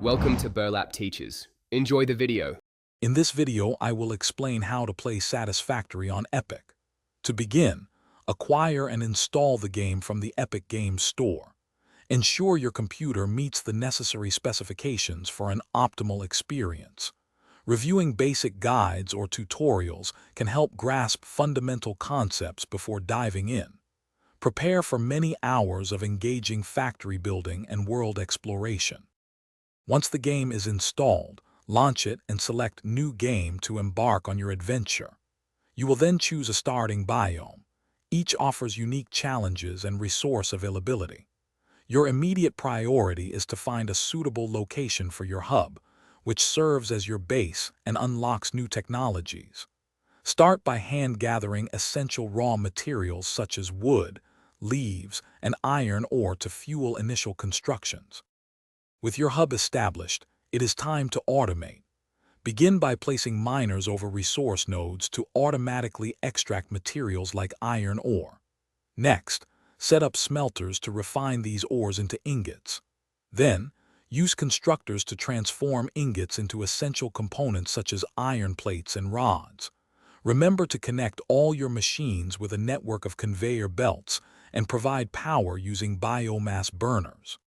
Welcome to Burlap Teachers. Enjoy the video. In this video, I will explain how to play Satisfactory on Epic. To begin, acquire and install the game from the Epic Games Store. Ensure your computer meets the necessary specifications for an optimal experience. Reviewing basic guides or tutorials can help grasp fundamental concepts before diving in. Prepare for many hours of engaging factory building and world exploration. Once the game is installed, launch it and select New Game to embark on your adventure. You will then choose a starting biome. Each offers unique challenges and resource availability. Your immediate priority is to find a suitable location for your hub, which serves as your base and unlocks new technologies. Start by hand-gathering essential raw materials such as wood, leaves, and iron ore to fuel initial constructions. With your hub established, it is time to automate. Begin by placing miners over resource nodes to automatically extract materials like iron ore. Next, set up smelters to refine these ores into ingots. Then, use constructors to transform ingots into essential components such as iron plates and rods. Remember to connect all your machines with a network of conveyor belts and provide power using biomass burners.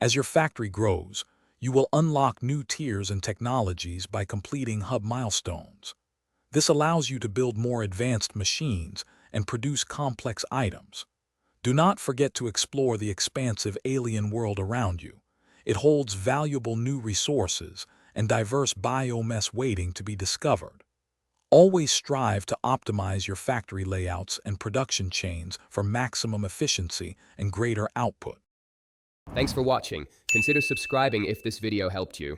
As your factory grows, you will unlock new tiers and technologies by completing hub milestones. This allows you to build more advanced machines and produce complex items. Do not forget to explore the expansive alien world around you. It holds valuable new resources and diverse biomass waiting to be discovered. Always strive to optimize your factory layouts and production chains for maximum efficiency and greater output. Thanks for watching. Consider subscribing if this video helped you.